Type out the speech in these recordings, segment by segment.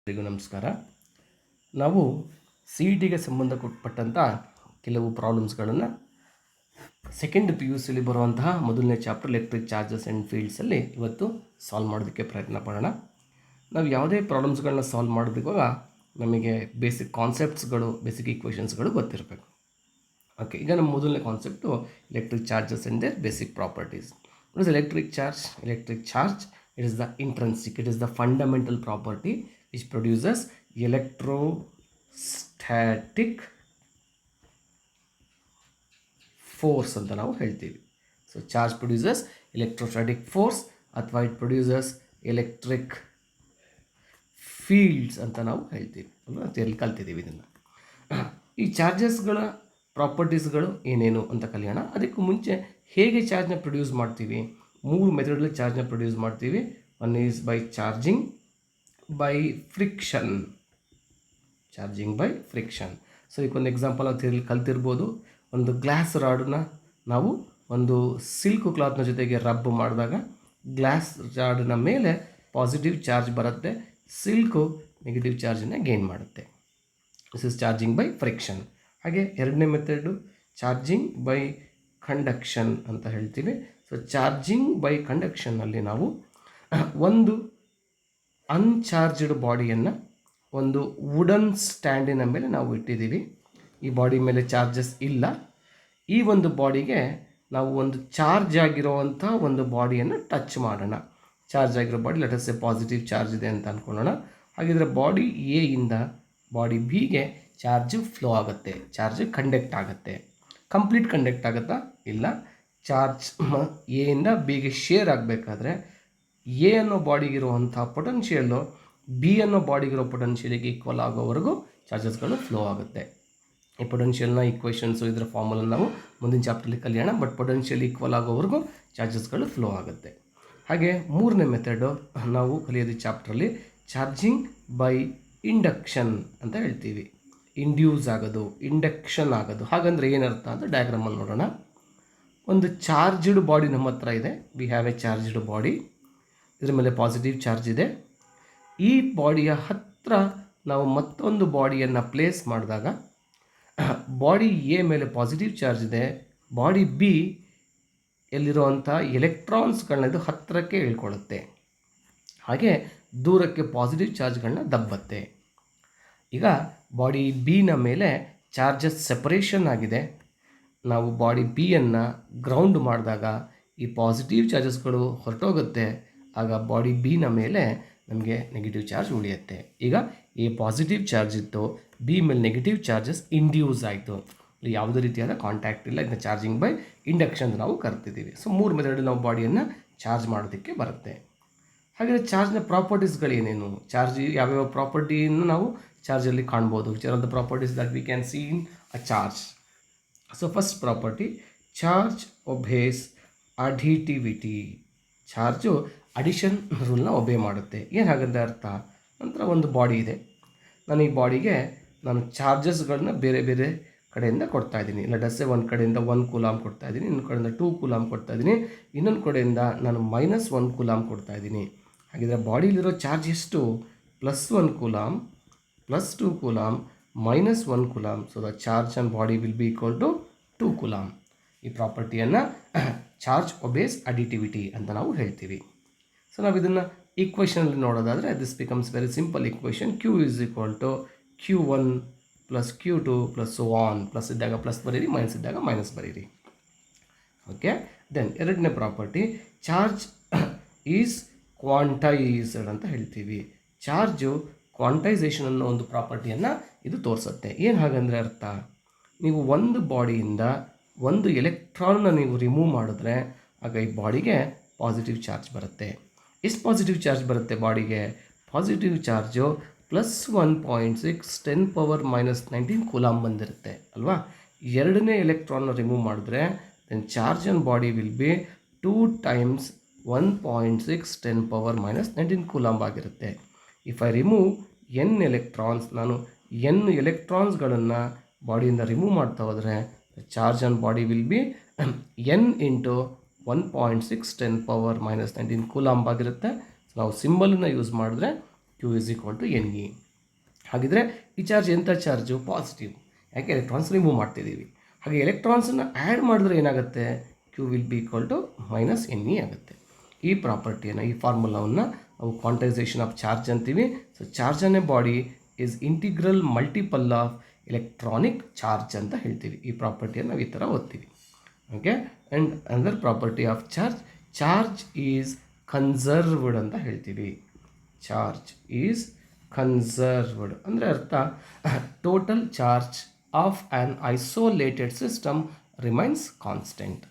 ಎಲ್ಲರಿಗೂ ನಮಸ್ಕಾರ. ನಾವು ಸಿ ಇ ಟಿಗೆ ಸಂಬಂಧಪಟ್ಟಂಥ ಕೆಲವು ಪ್ರಾಬ್ಲಮ್ಸ್ಗಳನ್ನು ಸೆಕೆಂಡ್ ಪಿ ಯು ಸಿಲಿ ಬರುವಂತಹ ಮೊದಲನೇ ಚಾಪ್ಟರ್ ಎಲೆಕ್ಟ್ರಿಕ್ ಚಾರ್ಜಸ್ ಆ್ಯಂಡ್ ಫೀಲ್ಡ್ಸಲ್ಲಿ ಇವತ್ತು ಸಾಲ್ವ್ ಮಾಡೋದಕ್ಕೆ ಪ್ರಯತ್ನ ಪಡೋಣ. ನಾವು ಯಾವುದೇ ಪ್ರಾಬ್ಲಮ್ಸ್ಗಳನ್ನ ಸಾಲ್ವ್ ಮಾಡೋದಕ್ಕಾಗ ನಮಗೆ ಬೇಸಿಕ್ ಕಾನ್ಸೆಪ್ಟ್ಸ್ಗಳು, ಬೇಸಿಕ್ ಈಕ್ವೇಷನ್ಸ್ಗಳು ಗೊತ್ತಿರಬೇಕು. ಓಕೆ, ಈಗ ನಮ್ಮ ಮೊದಲನೇ concept electric charges and their basic properties. What is electric charge? Electric charge, it is the intrinsic, it is the fundamental property which produces electrostatic force ಅಂತ ನಾವು ಹೇಳ್ತೀವಿ. So charge produces electrostatic force ಅಥವಾ it produces electric fields ಅಂತ ನಾವು ಹೇಳ್ತೀವಿ. ಅಲ್ಲಿ ಕಲ್ತಿದ್ದೀವಿ ಇದನ್ನು. ಈ ಚಾರ್ಜಸ್ಗಳ ಪ್ರಾಪರ್ಟೀಸ್ಗಳು ಏನೇನು ಅಂತ ಕಲಿಯೋಣ. ಅದಕ್ಕೂ ಮುಂಚೆ ಹೇಗೆ ಚಾರ್ಜ್ನ ಪ್ರೊಡ್ಯೂಸ್ ಮಾಡ್ತೀವಿ? 3 ಮೆಥಡಲ್ಲಿ ಚಾರ್ಜ್ನ ಪ್ರೊಡ್ಯೂಸ್ ಮಾಡ್ತೀವಿ. One is by charging by friction. Charging by friction. So ಇದಕ್ಕೊಂದು ಎಕ್ಸಾಂಪಲ್ ನಾವು ಕಲ್ತಿರ್ಬೋದು. ಒಂದು ಗ್ಲಾಸ್ ರಾಡನ್ನ ನಾವು ಒಂದು ಸಿಲ್ಕ್ ಕ್ಲಾತ್ನ ಜೊತೆಗೆ ರಬ್ ಮಾಡಿದಾಗ ಗ್ಲಾಸ್ ರಾಡಿನ ಮೇಲೆ ಪಾಸಿಟಿವ್ ಚಾರ್ಜ್ ಬರುತ್ತೆ, ಸಿಲ್ಕು ನೆಗೆಟಿವ್ ಚಾರ್ಜನ್ನು ಗೇನ್ ಮಾಡುತ್ತೆ. This is charging by friction. ಹಾಗೆ ಎರಡನೇ ಮೆಥಡು ಚಾರ್ಜಿಂಗ್ ಬೈ ಕಂಡಕ್ಷನ್ ಅಂತ ಹೇಳ್ತೀವಿ. ಸೊ ಚಾರ್ಜಿಂಗ್ ಬೈ ಕಂಡಕ್ಷನ್ನಲ್ಲಿ ನಾವು ಒಂದು ಅನ್ಚಾರ್ಜ್ಡ್ ಬಾಡಿಯನ್ನು ಒಂದು ವುಡನ್ ಸ್ಟ್ಯಾಂಡಿನ ಮೇಲೆ ನಾವು ಇಟ್ಟಿದ್ದೀವಿ. ಈ ಬಾಡಿ ಮೇಲೆ ಚಾರ್ಜಸ್ ಇಲ್ಲ. ಈ ಒಂದು ಬಾಡಿಗೆ ನಾವು ಒಂದು ಚಾರ್ಜ್ ಆಗಿರೋವಂಥ ಒಂದು ಬಾಡಿಯನ್ನು ಟಚ್ ಮಾಡೋಣ. ಚಾರ್ಜ್ ಆಗಿರೋ body let's A positive charge ಇದೆ ಅಂತ ಅಂದ್ಕೊಳ್ಳೋಣ. ಹಾಗಿದ್ರೆ ಬಾಡಿ ಎ ಇಂದ ಬಾಡಿ ಬಿಗೆ ಚಾರ್ಜ್ ಫ್ಲೋ ಆಗುತ್ತೆ, ಚಾರ್ಜ್ ಕಂಡಕ್ಟ್ ಆಗುತ್ತೆ. ಕಂಪ್ಲೀಟ್ ಕಂಡಕ್ಟ್ ಆಗುತ್ತಾ? ಇಲ್ಲ. ಚಾರ್ಜ್ ಎ ಇಂದ ಬಿಗೆ ಶೇರ್ ಆಗಬೇಕಾದ್ರೆ ಎ ಅನ್ನೋ ಬಾಡಿಗಿರುವಂಥ ಪೊಟೆನ್ಷಿಯಲ್ಲು ಬಿ ಅನ್ನೋ ಬಾಡಿಗಿರೋ ಪೊಟೆನ್ಷಿಯಲಿಗೆ ಈಕ್ವಲ್ ಆಗೋವರೆಗೂ ಚಾರ್ಜಸ್ಗಳು ಫ್ಲೋ ಆಗುತ್ತೆ. ಈ ಪೊಟೆನ್ಷಿಯಲ್ನ ಈಕ್ವೇಷನ್ಸು ಇದರ ಫಾರ್ಮುಲನ್ನು ನಾವು ಮುಂದಿನ ಚಾಪ್ಟರ್ಲಿ ಕಲಿಯೋಣ. ಬಟ್ ಪೊಟೆನ್ಷಿಯಲ್ ಈಕ್ವಲ್ ಆಗೋವರೆಗೂ ಚಾರ್ಜಸ್ಗಳು ಫ್ಲೋ ಆಗುತ್ತೆ. ಹಾಗೆ ಮೂರನೇ ಮೆಥಡು ನಾವು ಕಲಿಯೋದು ಚಾಪ್ಟ್ರಲ್ಲಿ ಚಾರ್ಜಿಂಗ್ ಬೈ ಇಂಡಕ್ಷನ್ ಅಂತ ಹೇಳ್ತೀವಿ. ಇಂಡ್ಯೂಸ್ ಆಗೋದು, ಇಂಡಕ್ಷನ್ ಆಗೋದು. ಹಾಗಂದರೆ ಏನರ್ಥ ಅಂತ ಡಯಾಗ್ರಾಮಲ್ಲಿ ನೋಡೋಣ. ಒಂದು ಚಾರ್ಜ್ಡ್ ಬಾಡಿ ನಮ್ಮ ಹತ್ರ ಇದೆ. We have A charged body. ಇದರ ಮೇಲೆ ಪಾಸಿಟಿವ್ ಚಾರ್ಜ್ ಇದೆ. ಈ ಬಾಡಿಯ ಹತ್ತಿರ ನಾವು ಮತ್ತೊಂದು ಬಾಡಿಯನ್ನು ಪ್ಲೇಸ್ ಮಾಡಿದಾಗ ಬಾಡಿ ಎ ಮೇಲೆ ಪಾಸಿಟಿವ್ ಚಾರ್ಜ್ ಇದೆ, ಬಾಡಿ ಬಿ ಎಲ್ಲಿರುವಂಥ ಎಲೆಕ್ಟ್ರಾನ್ಸ್ಗಳನ್ನ ಇದು ಹತ್ತಿರಕ್ಕೆ ಇಳ್ಕೊಳ್ಳುತ್ತೆ. ಹಾಗೆ ದೂರಕ್ಕೆ ಪಾಸಿಟಿವ್ ಚಾರ್ಜ್ಗಳನ್ನ ದಬ್ಬತ್ತೆ. ಈಗ ಬಾಡಿ ಬಿನ ಮೇಲೆ ಚಾರ್ಜಸ್ ಸೆಪರೇಷನ್ ಆಗಿದೆ. ನಾವು ಬಾಡಿ ಬಿಯನ್ನು ಗ್ರೌಂಡ್ ಮಾಡಿದಾಗ ಈ ಪಾಸಿಟಿವ್ ಚಾರ್ಜಸ್ಗಳು ಹೊರಟೋಗುತ್ತೆ. ಆಗ ಬಾಡಿ ಬಿನ ಮೇಲೆ ನಮಗೆ ನೆಗೆಟಿವ್ ಚಾರ್ಜ್ ಉಳಿಯುತ್ತೆ. ಈಗ ಎ ಪಾಸಿಟಿವ್ ಚಾರ್ಜ್ ಇತ್ತು, ಬಿ ಮೇಲೆ ನೆಗೆಟಿವ್ ಚಾರ್ಜಸ್ ಇಂಡ್ಯೂಸ್ ಆಯಿತು. ಯಾವುದೇ ರೀತಿಯಾದ ಕಾಂಟ್ಯಾಕ್ಟ್ ಇಲ್ಲ. ಇದನ್ನ ಚಾರ್ಜಿಂಗ್ ಬೈ ಇಂಡಕ್ಷನ್ ನಾವು ಕರ್ತಿದ್ದೀವಿ. ಸೊ 3 ಮೆಥಡಲ್ಲಿ ನಾವು ಬಾಡಿಯನ್ನು ಚಾರ್ಜ್ ಮಾಡೋದಕ್ಕೆ ಬರುತ್ತೆ. ಹಾಗಾದರೆ ಚಾರ್ಜ್ನ ಪ್ರಾಪರ್ಟೀಸ್ಗಳು ಏನೇನು? ಚಾರ್ಜ್ ಯಾವ್ಯಾವ ಪ್ರಾಪರ್ಟಿಯನ್ನು ನಾವು ಚಾರ್ಜಲ್ಲಿ ಕಾಣ್ಬೋದು? Which are the properties that we can see in a charge? So first property, charge obeys additivity. Charge addition ರೂಲ್ನ ಒಬೇ ಮಾಡುತ್ತೆ. ಏನು ಹಾಗಂದ್ರೆ ಅರ್ಥ? ನಂತರ ಒಂದು ಬಾಡಿ ಇದೆ, ನಾನು ಈ ಬಾಡಿಗೆ ನಾನು ಚಾರ್ಜಸ್ಗಳನ್ನ ಬೇರೆ ಬೇರೆ ಕಡೆಯಿಂದ ಕೊಡ್ತಾ ಇದ್ದೀನಿ. ಲೆಟಸ್ಸೆ ಒಂದು ಕಡೆಯಿಂದ 1 ಕೂಲಾಮ್ ಕೊಡ್ತಾ ಇದ್ದೀನಿ, ಇನ್ನೊಂದು ಕಡೆಯಿಂದ 2 ಕೂಲಾಮ್ ಕೊಡ್ತಾ ಇದ್ದೀನಿ, ಇನ್ನೊಂದು ಕಡೆಯಿಂದ ನಾನು -1 ಕೂಲಾಮ್ ಕೊಡ್ತಾ ಇದ್ದೀನಿ. ಹಾಗಿದ್ರೆ ಬಾಡಿಲಿರೋ ಚಾರ್ಜ್ ಎಷ್ಟು? +1 coulomb, +2 coulomb, -1 coulomb. So the charge on body will be equal to 2 coulomb. ಈ ಪ್ರಾಪರ್ಟಿಯನ್ನು ಚಾರ್ಜ್ ಒಬೇಸ್ ಅಡಿಟಿವಿಟಿ ಅಂತ ನಾವು ಹೇಳ್ತೀವಿ. ಸೊ ನಾವು ಇದನ್ನು ಈಕ್ವೇಷನಲ್ಲಿ ನೋಡೋದಾದರೆ this becomes very simple equation. Q is equal to Q1 + Q2 + so on. Plus ಇದ್ದಾಗ plus ಬರೀರಿ, ಮೈನಸ್ ಇದ್ದಾಗ ಮೈನಸ್ ಬರೀರಿ. ಓಕೆ. ದೆನ್ ಎರಡನೇ ಪ್ರಾಪರ್ಟಿ, ಚಾರ್ಜ್ ಈಸ್ ಕ್ವಾಂಟೈಸ್ಡ್ ಅಂತ ಹೇಳ್ತೀವಿ. ಚಾರ್ಜು ಕ್ವಾಂಟೈಸೇಷನ್ ಅನ್ನೋ ಒಂದು ಪ್ರಾಪರ್ಟಿಯನ್ನು ಇದು ತೋರಿಸುತ್ತೆ. ಏನು ಹಾಗಂದರೆ ಅರ್ಥ? ನೀವು ಒಂದು ಬಾಡಿಯಿಂದ ಒಂದು ಎಲೆಕ್ಟ್ರಾನ್ನ ನೀವು ರಿಮೂವ್ ಮಾಡಿದ್ರೆ ಆಗ ಈ ಬಾಡಿಗೆ ಪಾಸಿಟಿವ್ ಚಾರ್ಜ್ ಬರುತ್ತೆ. ಎಷ್ಟು ಪಾಸಿಟಿವ್ ಚಾರ್ಜ್ ಬರುತ್ತೆ ಬಾಡಿಗೆ? ಪಾಸಿಟಿವ್ ಚಾರ್ಜು +1.6 × 10⁻⁻19 ಕೂಲಾಮ್ ಬಂದಿರುತ್ತೆ ಅಲ್ವಾ? ಎರಡನೇ ಎಲೆಕ್ಟ್ರಾನ್ನ ರಿಮೂವ್ ಮಾಡಿದ್ರೆ then charge on body will be 2 × 1.6 × 10⁻⁻19 coulomb ಆಗಿರುತ್ತೆ. If I remove n electrons, ನಾನು n ಎಲೆಕ್ಟ್ರಾನ್ಸ್ಗಳನ್ನು ಬಾಡಿಯಿಂದ ರಿಮೂವ್ ಮಾಡ್ತಾ ಹೋದರೆ charge on body will be n × 1.6 × 10⁻⁻19 coulomb ಆಗಿರುತ್ತೆ. ನಾವು ಸಿಂಬಲನ್ನು ಯೂಸ್ ಮಾಡಿದ್ರೆ Q is equal to NE. ಹಾಗಿದ್ರೆ ಈ ಚಾರ್ಜ್ ಎಂಥ ಚಾರ್ಜು? ಪಾಸಿಟಿವ್. ಯಾಕೆ? ಎಲೆಕ್ಟ್ರಾನ್ಸ್ ರಿಮೂವ್ ಮಾಡ್ತಿದ್ದೀವಿ. ಹಾಗೆ ಎಲೆಕ್ಟ್ರಾನ್ಸನ್ನು ಆ್ಯಡ್ ಮಾಡಿದ್ರೆ ಏನಾಗುತ್ತೆ? Q will be equal to minus NE ಆಗುತ್ತೆ. ಈ ಪ್ರಾಪರ್ಟಿಯನ್ನು, ಈ ಫಾರ್ಮುಲಾವನ್ನು ನಾವು ಕ್ವಾಂಟೈಸೇಷನ್ ಆಫ್ ಚಾರ್ಜ್ ಅಂತೀವಿ. So charge on a body is integral multiple of electronic charge ಅಂತ ಹೇಳ್ತೀವಿ. ಈ ಪ್ರಾಪರ್ಟಿಯನ್ನು ನಾವು ಈ ಥರ ಓದ್ತೀವಿ. Okay. And another property of charge is conserved ಅಂತ ಹೇಳ್ತೀವಿ. ಚಾರ್ಜ್ ಈಸ್ ಕನ್ಸರ್ವ್ಡ್ ಅಂದರೆ ಅರ್ಥ total charge of an isolated system remains constant.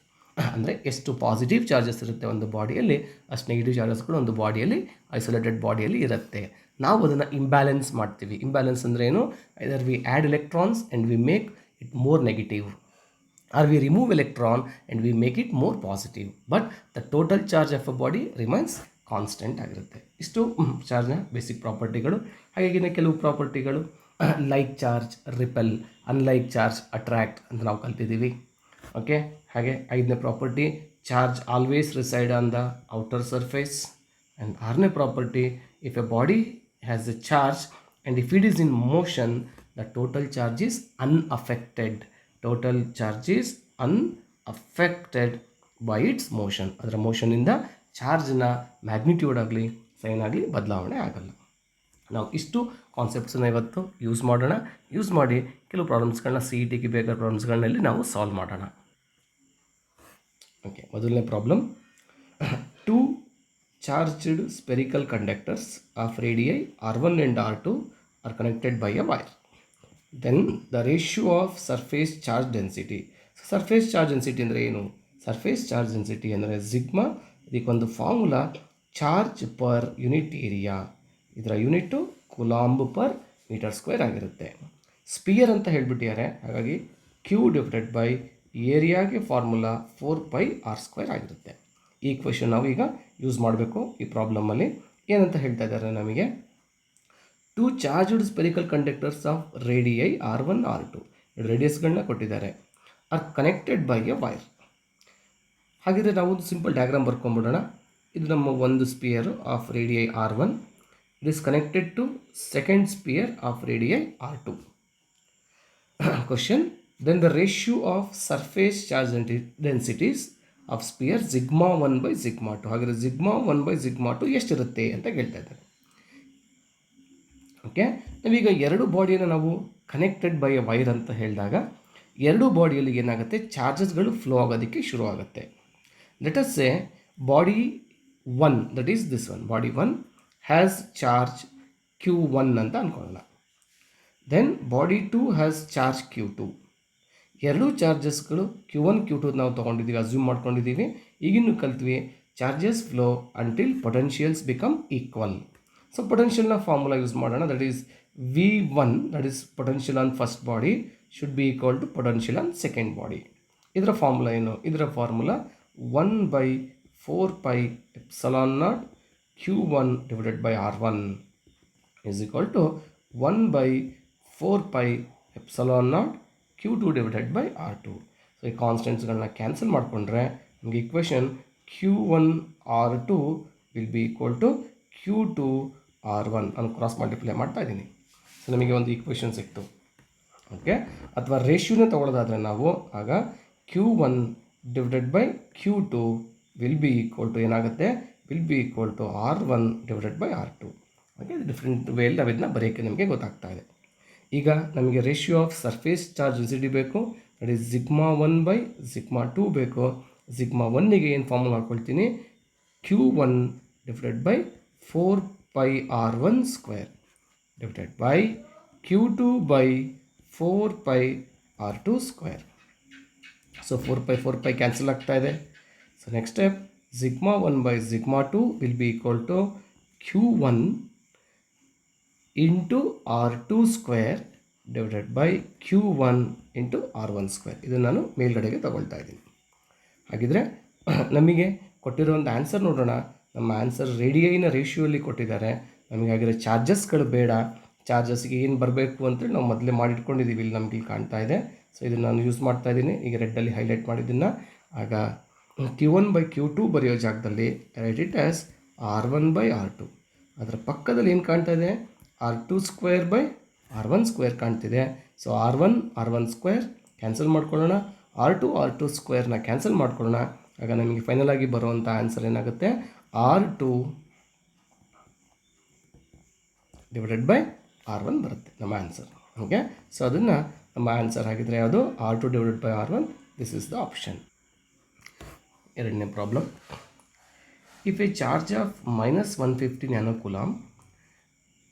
ಅಂದರೆ ಎಷ್ಟು ಪಾಸಿಟಿವ್ ಚಾರ್ಜಸ್ ಇರುತ್ತೆ ಒಂದು ಬಾಡಿಯಲ್ಲಿ, ಅಷ್ಟು ನೆಗೆಟಿವ್ ಚಾರ್ಜಸ್ಗಳು ಒಂದು ಬಾಡಿಯಲ್ಲಿ, ಐಸೋಲೇಟೆಡ್ ಬಾಡಿಯಲ್ಲಿ ಇರುತ್ತೆ. ನಾವು ಅದನ್ನು ಇಂಬ್ಯಾಲೆನ್ಸ್ ಮಾಡ್ತೀವಿ. ಇಂಬ್ಯಾಲೆನ್ಸ್ ಅಂದರೆ ಏನು? Either we add electrons and we make it more negative, or we remove electron and we make it more positive, but the total charge of a body remains constant ಆಗಿರುತ್ತೆ. ಇಷ್ಟು ಚಾರ್ಜ್ನ basic ಪ್ರಾಪರ್ಟಿಗಳು. ಹಾಗೆಯೇ ಕೆಲವು ಪ್ರಾಪರ್ಟಿಗಳು like charge repel, unlike charge attract ಅಂತ ನಾವು ಕಲ್ತಿದ್ದೀವಿ. ಓಕೆ. ಹಾಗೆ 5ನೇ property charge always reside on the outer surface. And 6ನೇ property if a body has a charge and if it is in motion the total charge is unaffected. Total charge is unaffected by its motion. ಅದರ ಮೋಷನಿಂದ ಚಾರ್ಜ್ನ magnitude ಆಗಲಿ sign ಆಗಲಿ ಬದಲಾವಣೆ ಆಗಲ್ಲ. ನಾವು ಇಷ್ಟು ಕಾನ್ಸೆಪ್ಟ್ಸನ್ನ ಇವತ್ತು ಯೂಸ್ ಮಾಡೋಣ. ಯೂಸ್ ಮಾಡಿ ಕೆಲವು ಪ್ರಾಬ್ಲಮ್ಸ್ಗಳನ್ನ CET ಬೇಕಾದ ಪ್ರಾಬ್ಲಮ್ಸ್ಗಳನ್ನಲ್ಲಿ ನಾವು ಸಾಲ್ವ್ ಮಾಡೋಣ. ಓಕೆ. ಮೊದಲನೇ problem. 2 charged spherical conductors of radii R1 and R2 are connected by a wire. Then the ratio of surface charge density. Surface charge density ಅಂದರೆ ಏನು? ಸರ್ಫೇಸ್ ಚಾರ್ಜ್ ಡೆನ್ಸಿಟಿ ಅಂದರೆ sigma. ಇದಕ್ಕೊಂದು formula charge per unit area. ಇದರ ಯೂನಿಟ್ಟು coulomb per metre square ಆಗಿರುತ್ತೆ. Sphere ಅಂತ ಹೇಳಿಬಿಟ್ಟಿದ್ದಾರೆ, ಹಾಗಾಗಿ Q ಡಿವೈಡೆಡ್ ಬೈ ಏರಿಯಾಗೆ ಫಾರ್ಮುಲಾ 4πr² ಆಗಿರುತ್ತೆ. ಈ ಕ್ವೆಶನ್ ನಾವು ಈಗ ಯೂಸ್ ಮಾಡಬೇಕು ಈ ಪ್ರಾಬ್ಲಮಲ್ಲಿ. ಏನಂತ ಹೇಳ್ತಾ ಇದ್ದಾರೆ ನಮಗೆ? 2 charged spherical conductors of radii R1 R2 ರೇಡಿಯಸ್ಗಳನ್ನ ಕೊಟ್ಟಿದ್ದಾರೆ. Are connected by a wire. ಹಾಗಿದ್ರೆ ನಾವು ಒಂದು ಸಿಂಪಲ್ ಡಯಾಗ್ರಾಮ್ ಬರ್ಕೊಂಡ್ಬಿಡೋಣ. ಇದು ನಮ್ಮ ಒಂದು sphere of radii R1. It is connected to second sphere of radii R2. Question. Then the ratio of surface charge densities of sphere sigma 1/σ2. ಹಾಗಿದ್ರೆ sigma 1/σ2 ಎಷ್ಟಿರುತ್ತೆ ಅಂತ ಕೇಳ್ತಾ ಇದ್ದಾರೆ. ಓಕೆ. ನಾವೀಗ ಎರಡು ಬಾಡಿಯನ್ನು ನಾವು ಕನೆಕ್ಟೆಡ್ ಬೈ ಎ ವೈರ್ ಅಂತ ಹೇಳಿದಾಗ ಎರಡು ಬಾಡಿಯಲ್ಲಿ ಏನಾಗುತ್ತೆ? ಚಾರ್ಜಸ್ಗಳು ಫ್ಲೋ ಆಗೋದಕ್ಕೆ ಶುರು ಆಗುತ್ತೆ. Let us say body 1, that is this one, body 1 has charge Q1 ಅಂತ ಅಂದ್ಕೊಳ್ಳೋಣ. Then body 2 has charge Q2. ಎರಡೂ ಚಾರ್ಜಸ್ಗಳು Q1 Q2 ನಾವು ತೊಗೊಂಡಿದ್ದೀವಿ, ಅಸ್ಯೂಮ್ ಮಾಡ್ಕೊಂಡಿದ್ದೀವಿ. ಈಗಿನ್ನೂ ಕಲ್ತ್ವಿ charges flow until potentials become equal. So ಪೊಟೆನ್ಷಿಯಲ್ನ ಫಾರ್ಮುಲಾ ಯೂಸ್ ಮಾಡೋಣ. That is V1, that is potential on first body should be equal to potential on second body. ಇದರ ಫಾರ್ಮುಲಾ ಏನು? ಇದರ ಫಾರ್ಮುಲಾ 1/4πε0 Q1 divided by R1 is equal to 1/4πε0 Q2 divided by R2. So ಈ ಕಾನ್ಸ್ಟೆಂಟ್ಸ್ಗಳನ್ನ cancel ಮಾಡಿಕೊಂಡ್ರೆ ನಮಗೆ equation Q1 R2 will be equal to Q2 R1 ನಾನು ಕ್ರಾಸ್ ಮಲ್ಟಿಪ್ಲೈ ಮಾಡ್ತಾ ಇದ್ದೀನಿ. ಸೊ ನಮಗೆ ಒಂದು ಈಕ್ವೇಷನ್ ಸಿಕ್ತು. ಓಕೆ. ಅಥವಾ ರೇಷ್ಯೂನ ತೊಗೊಳ್ಳೋದಾದರೆ ನಾವು ಆಗ Q1 divided by Q2 will be equal to ಏನಾಗುತ್ತೆ? Will be equal to R1 divided by R2. Okay. Different ವೇಯಲ್ಲಿ ನಾವು ಇದನ್ನ ಬರೆಯೋಕ್ಕೆ ನಮಗೆ ಗೊತ್ತಾಗ್ತಾ ಇದೆ. ಈಗ ನಮಗೆ ratio of surface charge density ಬೇಕು. ದಟ್ ಈಸ್ ಸಿಗ್ಮಾ 1/σ2 ಬೇಕು. ಸಿಗ್ಮಾ 1ಗೆ ಏನು ಫಾರ್ಮುಲಾ ಹಾಕ್ಕೊಳ್ತೀನಿ? Q1 divided by 4πr1² divided by Q2 by 4πr2². So 4π cancel ಆಗ್ತಾ ಇದೆ. So next step sigma 1/σ2 will be equal to Q1 into R2² divided by Q1 into R1². ಇದನ್ನು ನಾನು ಮೇಲ್ಗಡೆಗೆ ತಗೊಳ್ತಾ ಇದ್ದೀನಿ. ಹಾಗಿದ್ರೆ ನಮಗೆ ಕೊಟ್ಟಿರೋಂಥ ಆನ್ಸರ್ ನೋಡೋಣ. ನಮ್ಮ ಆನ್ಸರ್ ರೇಡಿಯೈನ ರೇಷಿಯೋಲಿ ಕೊಟ್ಟಿದ್ದಾರೆ. ನಮಗೆ ಹಾಗಿರೋ ಚಾರ್ಜಸ್ಗಳು ಬೇಡ. ಚಾರ್ಜಸ್ಗೆ ಏನು ಬರಬೇಕು ಅಂತೇಳಿ ನಾವು ಮೊದಲೇ ಮಾಡಿಟ್ಕೊಂಡಿದ್ದೀವಿ. ಇಲ್ಲಿ ನಮಗೆ ಇಲ್ಲಿ ಕಾಣ್ತಾ ಇದೆ. ಸೊ ಇದನ್ನು ನಾನು ಯೂಸ್ ಮಾಡ್ತಾ ಇದ್ದೀನಿ. ಈಗ ರೆಡ್ಡಲ್ಲಿ ಹೈಲೈಟ್ ಮಾಡಿದ್ದನ್ನು ಆಗ Q1/Q2 ಬರೆಯೋ ಜಾಗದಲ್ಲಿ ರೈಟ್ ಇಟ್ ಆಸ್ R1/R2. ಅದರ ಪಕ್ಕದಲ್ಲಿ ಏನು ಕಾಣ್ತಾ ಇದೆ, R2² ಕಾಣ್ತಿದೆ. ಸೊ R1 ಕ್ಯಾನ್ಸಲ್ ಮಾಡ್ಕೊಳ್ಳೋಣ, R2 ಸ್ಕ್ವೇರ್ನ ಕ್ಯಾನ್ಸಲ್ ಮಾಡ್ಕೊಳ್ಳೋಣ. ಆಗ ನಮಗೆ ಫೈನಲ್ ಆಗಿ ಬರುವಂಥ ಆನ್ಸರ್ ಏನಾಗುತ್ತೆ, R2/R1 ಬರುತ್ತೆ ನಮ್ಮ ಆನ್ಸರ್. ಓಕೆ, ಸೊ ಅದನ್ನು ನಮ್ಮ ಆನ್ಸರ್ ಆಗಿದ್ರೆ ಯಾವುದು, R2/R1. This is the option. ಎರಡನೇ problem. If a charge of -150 nanocoulomb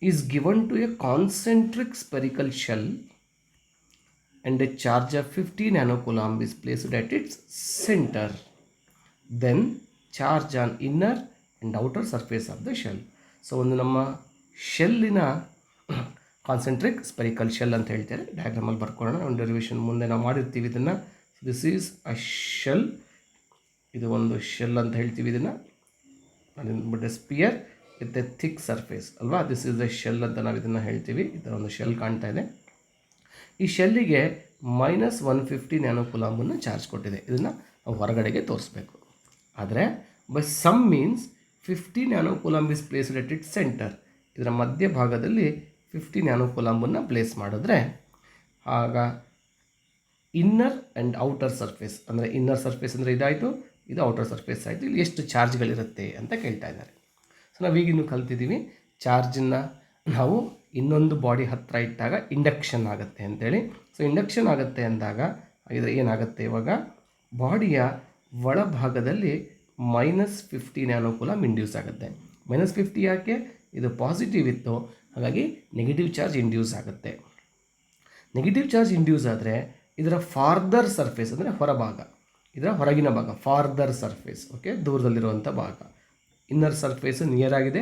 is given to a concentric spherical shell and a charge of 50 nanocoulomb is placed at its center, then charge on inner and outer surface of the shell. So ಒಂದು ನಮ್ಮ ಶೆಲ್ಲಿನ concentric spherical shell ಅಂತ ಹೇಳ್ತಾರೆ. ಡಯಾಗ್ರಾಮಲ್ಲಿ ಬರ್ಕೊಳ್ಳೋಣ, ಒಂದು derivation ಮುಂದೆ ನಾವು ಮಾಡಿರ್ತೀವಿ ಇದನ್ನು. This is a shell, ಇದು ಒಂದು ಶೆಲ್ ಅಂತ ಹೇಳ್ತೀವಿ ಇದನ್ನು. But sphere with a thick surface ಅಲ್ವಾ, ದಿಸ್ ಇಸ್ ದ ಶೆಲ್ ಅಂತ ನಾವು ಇದನ್ನು ಹೇಳ್ತೀವಿ. ಈ ಥರ ಒಂದು ಶೆಲ್ ಕಾಣ್ತಾ ಇದೆ. ಈ ಶೆಲ್ಲಿಗೆ -150 ನ್ಯಾನೋಕುಲಾಂಬನ್ನು ಚಾರ್ಜ್ ಕೊಟ್ಟಿದೆ. ಇದನ್ನು ನಾವು ಹೊರಗಡೆಗೆ ತೋರಿಸ್ಬೇಕು. ಆದರೆ by some means 50 nanocoulomb is placed at it centre. ಇದರ ಮಧ್ಯಭಾಗದಲ್ಲಿ 50 ನ್ಯಾನೋಕುಲಾಂಬನ್ನು ಪ್ಲೇಸ್ ಮಾಡಿದ್ರೆ ಆಗ ಇನ್ನರ್ ಆ್ಯಂಡ್ ಔಟರ್ ಸರ್ಫೇಸ್, ಅಂದರೆ ಇನ್ನರ್ ಸರ್ಫೇಸ್ ಅಂದರೆ ಇದಾಯಿತು, ಇದು ಔಟರ್ ಸರ್ಫೇಸ್ ಆಯಿತು. ಇಲ್ಲಿ ಎಷ್ಟು ಚಾರ್ಜ್ಗಳಿರುತ್ತೆ ಅಂತ ಕೇಳ್ತಾ ಇದ್ದಾರೆ. ಸೊ ನಾವೀಗಿನ್ನೂ ಕಲ್ತಿದ್ದೀವಿ, ಚಾರ್ಜನ್ನು ನಾವು ಇನ್ನೊಂದು ಬಾಡಿ ಹತ್ತಿರ ಇಟ್ಟಾಗ ಇಂಡಕ್ಷನ್ ಆಗುತ್ತೆ ಅಂತೇಳಿ. ಸೊ ಇಂಡಕ್ಷನ್ ಆಗುತ್ತೆ ಅಂದಾಗ ಇದು ಏನಾಗುತ್ತೆ, ಇವಾಗ ಬಾಡಿಯ ಒಳಭಾಗದಲ್ಲಿ -50 ನ್ಯಾನೋಕುಲಾಂಬ್ ಇಂಡ್ಯೂಸ್ ಆಗುತ್ತೆ. -50 ಯಾಕೆ, ಇದು ಪಾಸಿಟಿವ್ ಇತ್ತು, ಹಾಗಾಗಿ ನೆಗೆಟಿವ್ ಚಾರ್ಜ್ ಇಂಡ್ಯೂಸ್ ಆಗುತ್ತೆ. ನೆಗೆಟಿವ್ ಚಾರ್ಜ್ ಇಂಡ್ಯೂಸ್ ಆದರೆ ಇದರ ಫಾರ್ದರ್ ಸರ್ಫೇಸ್ ಅಂದರೆ ಹೊರಭಾಗ, ಇದರ ಹೊರಗಿನ ಭಾಗ ಫಾರ್ದರ್ ಸರ್ಫೇಸ್, ಓಕೆ, ದೂರದಲ್ಲಿರುವಂಥ ಭಾಗ. ಇನ್ನರ್ ಸರ್ಫೇಸು ನಿಯರ್ ಆಗಿದೆ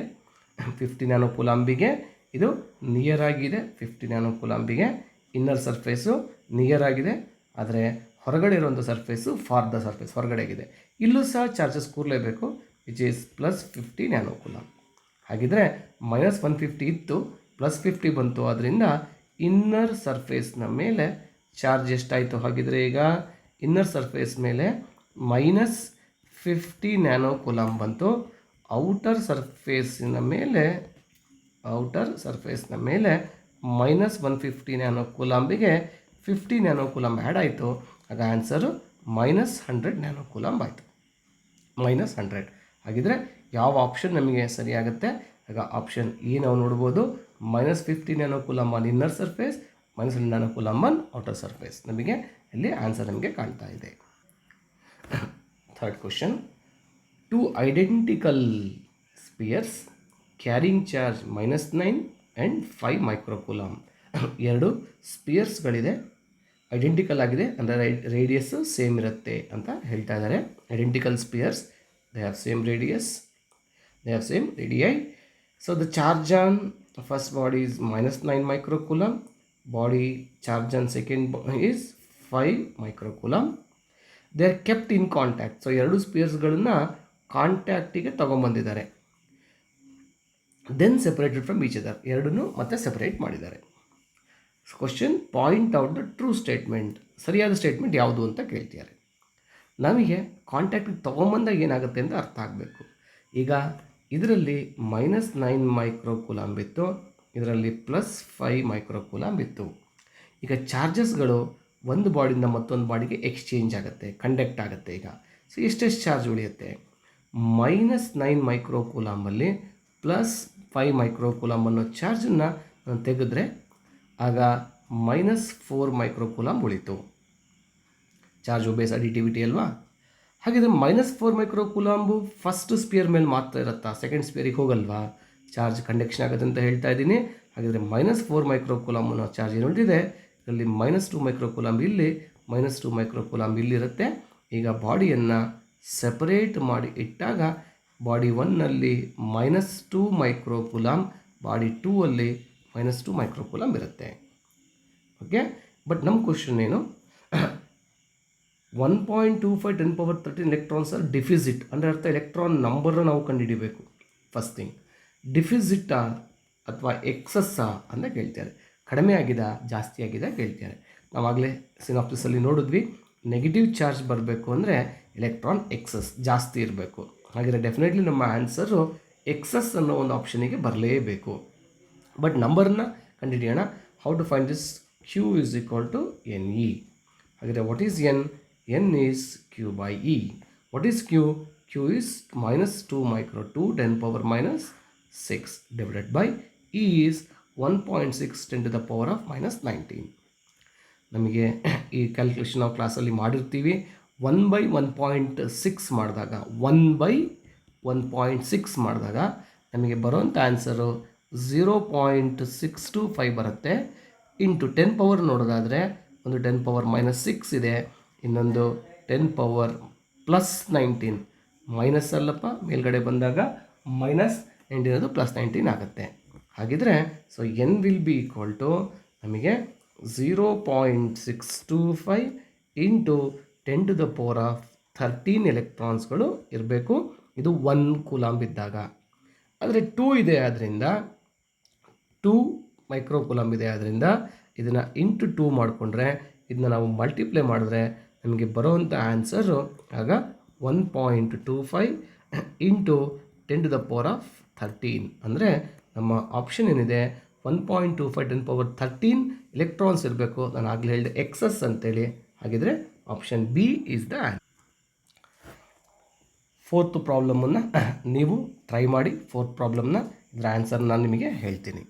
50 ನ್ಯಾನೋಕುಲಾಂಬಿಗೆ, ಇದು ನಿಯರ್ ಆಗಿದೆ 50 ನ್ಯಾನೋಕುಲಾಂಬಿಗೆ. ಇನ್ನರ್ ಸರ್ಫೇಸು ನಿಯರ್ ಆಗಿದೆ, ಆದರೆ ಹೊರಗಡೆ ಇರುವಂಥ ಸರ್ಫೇಸು ಫಾರ್ದರ್ ಸರ್ಫೇಸ್ ಹೊರಗಡೆಗಿದೆ. ಇಲ್ಲೂ ಸಹ ಚಾರ್ಜಸ್ ಕೂರಲೇಬೇಕು, ವಿಚ್ ಈಸ್ +50 ನ್ಯಾನೋಕುಲಾಂಬ್. ಹಾಗಿದ್ರೆ -150 ಇತ್ತು, +50 ಬಂತು, ಅದರಿಂದ ಇನ್ನರ್ ಸರ್ಫೇಸ್ನ ಮೇಲೆ ಚಾರ್ಜ್ ಎಷ್ಟಾಯಿತು, ಹಾಗಿದ್ರೆ ಈಗ ಇನ್ನರ್ ಸರ್ಫೇಸ್ ಮೇಲೆ -50 ನ್ಯಾನೋಕುಲಾಂಬ್ ಬಂತು. ಔಟರ್ ಸರ್ಫೇಸಿನ ಮೇಲೆ -150 ನ್ಯಾನೋಕುಲಾಂಬಿಗೆ 50 ನ್ಯಾನೋಕುಲಾಂಬ್ ಆ್ಯಡ್ ಆಯಿತು. ಆಗ ಆನ್ಸರು -100 ನ್ಯಾನೋಕುಲಾಂಬ್ ಆಯಿತು, -100. ಹಾಗಿದ್ರೆ ಯಾವ ಆಪ್ಷನ್ ನಮಗೆ ಸರಿಯಾಗುತ್ತೆ, ಆಗ ಆಪ್ಷನ್ ಇ ನಾವು ನೋಡ್ಬೋದು. -50 nanocoulomb on inner surface, -100 nanocoulomb on outer surface. ನಮಗೆ ಇಲ್ಲಿ ಆನ್ಸರ್ ನಮಗೆ ಕಾಣ್ತಾ ಇದೆ. Third question. 2 identical spheres carrying charge -9 and 5 microcoulomb. 2 ಸ್ಪಿಯರ್ಸ್ಗಳಿದೆ, ಐಡೆಂಟಿಕಲ್ ಆಗಿದೆ, ಅಂದರೆ ರೇಡಿಯಸ್ಸು ಸೇಮ್ ಇರುತ್ತೆ ಅಂತ ಹೇಳ್ತಾ ಇದ್ದಾರೆ. Identical spheres, they have same radius, they have same radii. So the charge on first body is -9 microcoulomb, body charge on second is 5 microcoulomb. They are kept in contact. So 2 ಸ್ಪಿಯರ್ಸ್ಗಳನ್ನು ಕಾಂಟ್ಯಾಕ್ಟಿಗೆ ತೊಗೊಂಬಂದಿದ್ದಾರೆ. Then separated from each other, ಎರಡನ್ನೂ ಮತ್ತೆ separate ಮಾಡಿದ್ದಾರೆ. Question, point out the true statement. ಸರಿಯಾದ statement ಯಾವುದು ಅಂತ ಕೇಳ್ತಿದ್ದಾರೆ. ನಮಗೆ ಕಾಂಟ್ಯಾಕ್ಟಿಗೆ ತೊಗೊಂಬಂದಾಗ ಏನಾಗುತ್ತೆ ಅಂತ ಅರ್ಥ ಆಗಬೇಕು. ಈಗ ಇದರಲ್ಲಿ -9 ಮೈಕ್ರೋಕುಲಾಂಬ್ ಇತ್ತು, ಇದರಲ್ಲಿ +5 ಮೈಕ್ರೋಕುಲಾಂಬ್ ಇತ್ತು. ಈಗ ಚಾರ್ಜಸ್ಗಳು ಒಂದು ಬಾಡಿಯಿಂದ ಮತ್ತೊಂದು ಬಾಡಿಗೆ ಎಕ್ಸ್ಚೇಂಜ್ ಆಗುತ್ತೆ, ಕಂಡಕ್ಟ್ ಆಗುತ್ತೆ. ಈಗ ಸೊ ಎಷ್ಟೆಷ್ಟು ಚಾರ್ಜ್ ಉಳಿಯುತ್ತೆ, -9 ಮೈಕ್ರೋಕುಲಾಂಬಲ್ಲಿ +5 ಮೈಕ್ರೋಕುಲಾಂಬ್ ಅನ್ನೋ ಚಾರ್ಜನ್ನು ನಾನು ತೆಗೆದ್ರೆ ಆಗ -4 ಮೈಕ್ರೋಕುಲಾಂಬ್ ಉಳಿತು. ಚಾರ್ಜ್ ಬೇಸ್ ಅಡಿಟಿವಿಟಿ ಅಲ್ವಾ. ಹಾಗಿದ್ರೆ -4 ಮೈಕ್ರೋಕುಲಾಂಬು ಫಸ್ಟ್ ಸ್ಪಿಯರ್ ಮೇಲೆ ಮಾತ್ರ ಇರುತ್ತಾ, ಸೆಕೆಂಡ್ ಸ್ಪಿಯರಿಗೆ ಹೋಗಲ್ವಾ, ಚಾರ್ಜ್ ಕಂಡಕ್ಷನ್ ಆಗುತ್ತೆ ಅಂತ ಹೇಳ್ತಾ ಇದ್ದೀನಿ. ಹಾಗಿದ್ರೆ -4 ಮೈಕ್ರೋಕುಲಾಂಬ್ ಅನ್ನೋ ಚಾರ್ಜ್ ಏನು ಉಳಿದಿದೆ, ಇದರಲ್ಲಿ -2 ಮೈಕ್ರೋಕುಲಾಂಬ್ ಇಲ್ಲಿ, -2 ಮೈಕ್ರೋಕುಲಾಂಬ್ ಇಲ್ಲಿರುತ್ತೆ. ಈಗ ಬಾಡಿಯನ್ನು ಸೆಪರೇಟ್ ಮಾಡಿ ಇಟ್ಟಾಗ ಬಾಡಿ 1ನಲ್ಲಿ -2 ಮೈಕ್ರೋಕುಲಾಂಬ್, ಬಾಡಿ 2ಅಲ್ಲಿ -2 ಮೈಕ್ರೋಕುಲಾಂಬ್ ಇರುತ್ತೆ. ಓಕೆ, ಬಟ್ ನಮ್ಮ ಕ್ವಶನ್ ಏನು, 1.25 10^13 ಎಲೆಕ್ಟ್ರಾನ್ಸ್ ಆರ್ ಡಿಫಿಸಿಟ್, ಅಂದರೆ ಅರ್ಥ ಎಲೆಕ್ಟ್ರಾನ್ ನಂಬರ್ನ ನಾವು ಕಂಡುಹಿಡಿಬೇಕು. ಫಸ್ಟ್ ಥಿಂಗ್, ಡಿಫಿಸಿಟಾ ಅಥವಾ ಎಕ್ಸಸ್ಸಾ ಅಂತ ಕೇಳ್ತಾರೆ. ಕಡಿಮೆ ಆಗಿದೆ ಜಾಸ್ತಿ ಆಗಿದೆ ಕೇಳ್ತಾರೆ. ನಾವಾಗಲೇ ಸಿನಾಪ್ಸಿಸಲ್ಲಿ ನೋಡಿದ್ವಿ, ನೆಗೆಟಿವ್ ಚಾರ್ಜ್ ಬರಬೇಕು ಅಂದರೆ ಎಲೆಕ್ಟ್ರಾನ್ ಎಕ್ಸಸ್ ಜಾಸ್ತಿ ಇರಬೇಕು. ಹಾಗಿದ್ರೆ ಡೆಫಿನೆಟ್ಲಿ ನಮ್ಮ ಆನ್ಸರು ಎಕ್ಸಸ್ ಅನ್ನೋ ಒಂದು ಆಪ್ಷನಿಗೆ ಬರಲೇಬೇಕು. ಬಟ್ ನಂಬರನ್ನ ಕಂಡುಹಿಡಿಯೋಣ. How to find this? Q is equal to N E. ಹಾಗಾದರೆ what is N? N is Q by E. What is Q? Q is -2 micro 2 10 power -6 divided by E is 1.6 10 to the power of -19. ನಮಗೆ ಈ calculation ನಾವು ಕ್ಲಾಸಲ್ಲಿ ಮಾಡಿರ್ತೀವಿ. 1/1.6 ಮಾಡಿದಾಗ 1/1.6 ಮಾಡಿದಾಗ ನಮಗೆ ಬರೋಂಥ ಆನ್ಸರು 0.625 ಬರುತ್ತೆ. ಇಂಟು 10 ಪವರ್ ನೋಡೋದಾದರೆ ಒಂದು 10 ಪವರ್ -6 ಇದೆ, ಇನ್ನೊಂದು 10 ಪವರ್ +19. ಮೈನಸ್ ಅಲ್ಲಪ್ಪ, ಮೇಲ್ಗಡೆ ಬಂದಾಗ -19 ಅದು +19 ಆಗುತ್ತೆ. ಹಾಗಿದ್ರೆ so N will be equal to ನಮಗೆ 0.625 into 10 to the power of 13 ಎಲೆಕ್ಟ್ರಾನ್ಸ್ಗಳು ಇರಬೇಕು. ಇದು 1 ಕೂಲಾಂಬ್ ಇದ್ದಾಗ. ಆದರೆ 2 ಇದೆ, ಆದ್ದರಿಂದ 2 ಮೈಕ್ರೋ ಕೂಲಾಂಬ್ ಇದೆ, ಆದ್ದರಿಂದ ಇದನ್ನು ಇಂಟು 2 ಮಾಡಿಕೊಂಡ್ರೆ, ಇದನ್ನ ನಾವು ಮಲ್ಟಿಪ್ಲೈ ಮಾಡಿದ್ರೆ ನಮಗೆ ಬರೋವಂಥ ಆನ್ಸರು ಆಗ 1.25 into 10 to the power of 13. ಅಂದರೆ ನಮ್ಮ ಆಪ್ಷನ್ ಏನಿದೆ 1.25 10 ಪವರ್ 13 ಎಲೆಕ್ಟ್ರಾನ್ಸ್ ಇರಬೇಕು. ನಾನು ಆಗಲೇ ಹೇಳಿದೆ ಎಕ್ಸಸ್ ಅಂತೇಳಿ. ಹಾಗಿದ್ರೆ option B is the answer. Fourth ಪ್ರಾಬ್ಲಮನ್ನು ನೀವು ಟ್ರೈ ಮಾಡಿ. ಫೋರ್ತ್ ಪ್ರಾಬ್ಲಮ್ನ ಇದರ ಆನ್ಸರ್ ನಾನು ನಿಮಗೆ ಹೇಳ್ತೀನಿ.